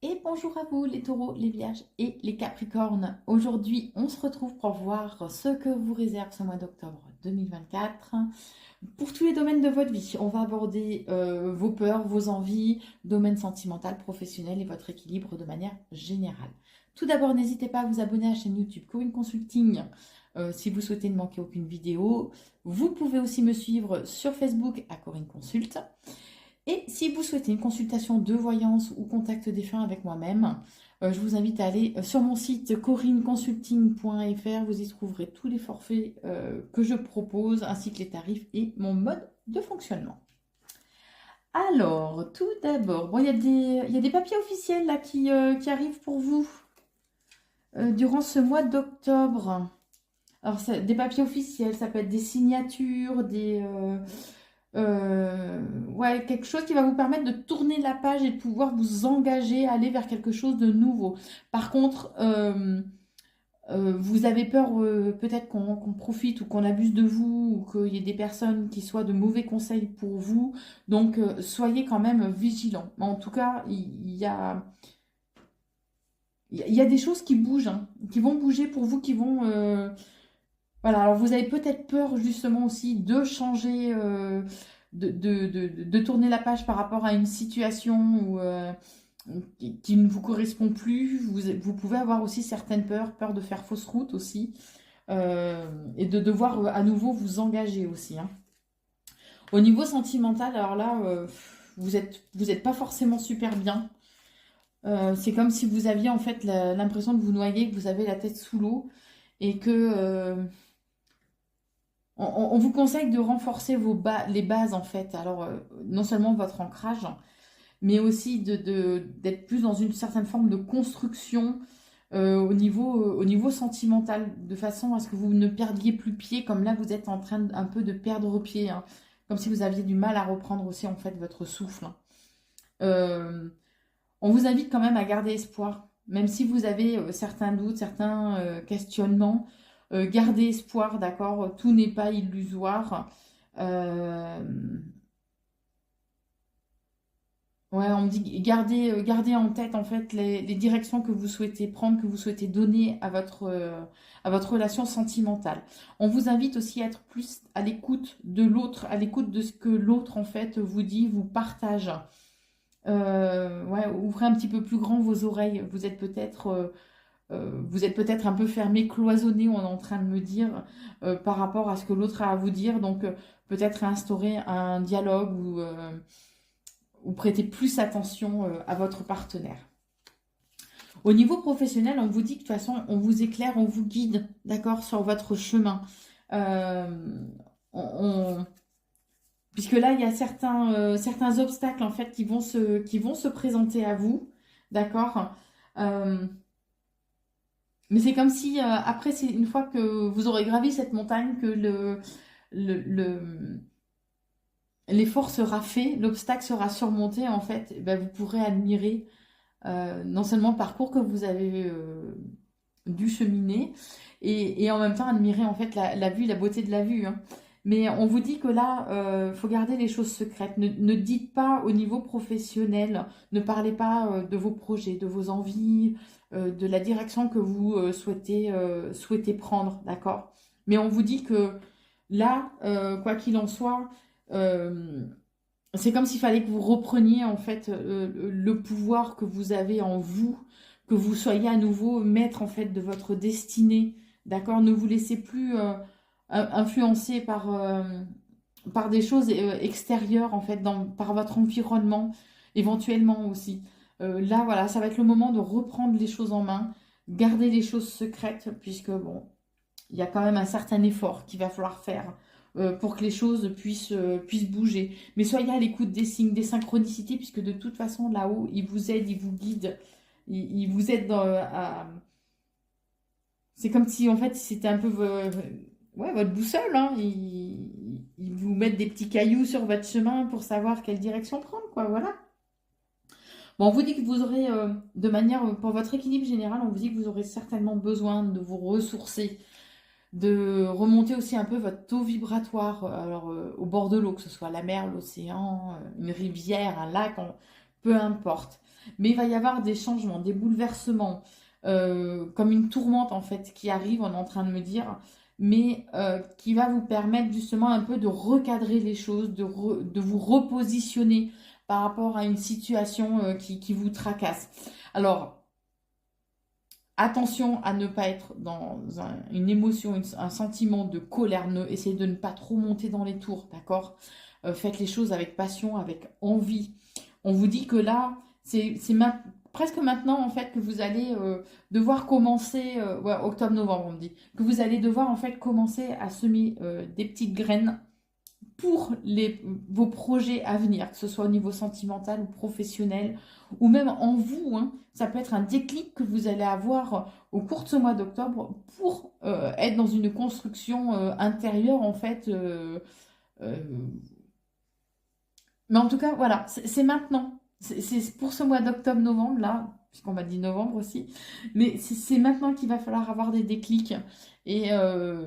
Et bonjour à vous les taureaux, les vierges et les capricornes. Aujourd'hui, on se retrouve pour voir ce que vous réserve ce mois d'octobre 2024. Pour tous les domaines de votre vie, on va aborder vos peurs, vos envies, domaine sentimental, professionnel et votre équilibre de manière générale. Tout d'abord, n'hésitez pas à vous abonner à la chaîne YouTube Corinne Consulting si vous souhaitez ne manquer aucune vidéo. Vous pouvez aussi me suivre sur Facebook à Corinne Consult. Et si vous souhaitez une consultation de voyance ou contact défunt avec moi-même, je vous invite à aller sur mon site corinneconsulting.fr. Vous y trouverez tous les forfaits que je propose, ainsi que les tarifs et mon mode de fonctionnement. Alors, tout d'abord, bon, il y a des papiers officiels là qui arrivent pour vous durant ce mois d'octobre. Alors, des papiers officiels, ça peut être des signatures, ouais, quelque chose qui va vous permettre de tourner la page et de pouvoir vous engager à aller vers quelque chose de nouveau. Par contre, vous avez peur peut-être qu'on profite ou qu'on abuse de vous ou qu'il y ait des personnes qui soient de mauvais conseils pour vous. Donc, soyez quand même vigilants. En tout cas, il y a des choses qui bougent, hein, qui vont bouger pour vous, qui vont... Voilà, alors vous avez peut-être peur justement aussi de changer, de tourner la page par rapport à une situation qui ne vous correspond plus. Vous pouvez avoir aussi certaines peurs, peur de faire fausse route aussi, et de devoir à nouveau vous engager aussi, hein. Au niveau sentimental, alors là, vous êtes pas forcément super bien. C'est comme si vous aviez en fait l'impression de vous noyer, que vous avez la tête sous l'eau et que on vous conseille de renforcer les bases en fait. Alors, non seulement votre ancrage, mais aussi d'être plus dans une certaine forme de construction au niveau sentimental, de façon à ce que vous ne perdiez plus pied, comme là vous êtes en train un peu de perdre pied, hein. Comme si vous aviez du mal à reprendre aussi en fait votre souffle, hein. Euh, on vous invite quand même à garder espoir, même si vous avez certains doutes, certains questionnements. Gardez espoir, d'accord? Tout n'est pas illusoire. Euh, ouais, on me dit gardez en tête en fait les directions que vous souhaitez prendre, que vous souhaitez donner à votre relation sentimentale. On vous invite aussi à être plus à l'écoute de l'autre, à l'écoute de ce que l'autre en fait vous dit, vous partage. Ouais, ouvrez un petit peu plus grand vos oreilles. Vous êtes peut-être un peu fermé, cloisonné, on est en train de me dire, par rapport à ce que l'autre a à vous dire. Donc, peut-être instaurer un dialogue ou prêter plus attention à votre partenaire. Au niveau professionnel, on vous dit que de toute façon, on vous éclaire, on vous guide, d'accord, sur votre chemin. Euh, on- Puisque là, il y a certains obstacles, en fait, qui vont se présenter à vous, d'accord. Euh, Mais c'est comme si, après, c'est une fois que vous aurez gravi cette montagne, que le- l'effort sera fait, l'obstacle sera surmonté, en fait, eh ben, vous pourrez admirer non seulement le parcours que vous avez dû cheminer, et en même temps admirer, en fait, la vue, la beauté de la vue, hein. Mais on vous dit que là, faut garder les choses secrètes. Ne dites pas au niveau professionnel, ne parlez pas de vos projets, de vos envies, de la direction que vous souhaitez prendre, d'accord? Mais on vous dit que là, quoi qu'il en soit, euh, c'est comme s'il fallait que vous repreniez en fait le pouvoir que vous avez en vous, que vous soyez à nouveau maître en fait de votre destinée, d'accord? Ne vous laissez plus influencer par des choses extérieures en fait, par votre environnement, éventuellement aussi. Là, voilà, ça va être le moment de reprendre les choses en main, garder les choses secrètes, puisque bon, il y a quand même un certain effort qu'il va falloir faire pour que les choses puissent bouger. Mais soyez à l'écoute des signes, des synchronicités, puisque de toute façon, là-haut, ils vous aident, ils vous guident, ils vous aident c'est comme si, en fait, c'était un peu ouais, votre boussole, hein. Ils vous mettent des petits cailloux sur votre chemin pour savoir quelle direction prendre, quoi, voilà. Bon, on vous dit que vous aurez, de manière, pour votre équilibre général, on vous dit que vous aurez certainement besoin de vous ressourcer, de remonter aussi un peu votre taux vibratoire, alors au bord de l'eau, que ce soit la mer, l'océan, une rivière, un lac, peu importe. Mais il va y avoir des changements, des bouleversements, comme une tourmente en fait qui arrive, on est en train de me dire, mais qui va vous permettre justement un peu de recadrer les choses, de vous repositionner par rapport à une situation qui vous tracasse. Alors, attention à ne pas être dans une émotion, un sentiment de colère. Essayez de ne pas trop monter dans les tours, d'accord? Faites les choses avec passion, avec envie. On vous dit que là, presque maintenant en fait que vous allez devoir commencer, ouais, octobre-novembre on me dit, que vous allez devoir en fait commencer à semer des petites graines pour vos projets à venir, que ce soit au niveau sentimental ou professionnel, ou même en vous, hein. Ça peut être un déclic que vous allez avoir au cours de ce mois d'octobre pour être dans une construction intérieure, en fait. Euh, mais en tout cas, voilà, c'est maintenant. C'est pour ce mois d'octobre-novembre, là, puisqu'on m'a dit novembre aussi. Mais c'est maintenant qu'il va falloir avoir des déclics. Et, euh,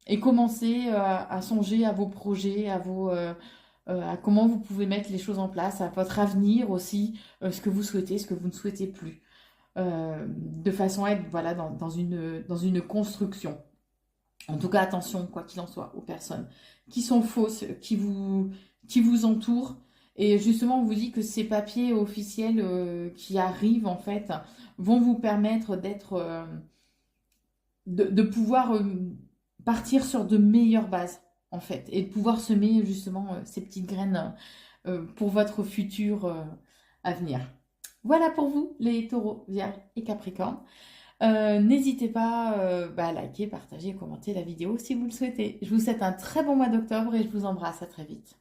et commencer à songer à vos projets, à comment vous pouvez mettre les choses en place, à votre avenir aussi, ce que vous souhaitez, ce que vous ne souhaitez plus, de façon à être voilà, dans une construction. En tout cas, attention, quoi qu'il en soit, aux personnes qui sont fausses, qui vous entourent. Et justement, on vous dit que ces papiers officiels qui arrivent, en fait, vont vous permettre de pouvoir partir sur de meilleures bases, en fait, et de pouvoir semer justement ces petites graines pour votre futur à venir. Voilà pour vous, les taureaux, vierges et capricornes. N'hésitez pas à liker, partager et commenter la vidéo si vous le souhaitez. Je vous souhaite un très bon mois d'octobre et je vous embrasse à très vite.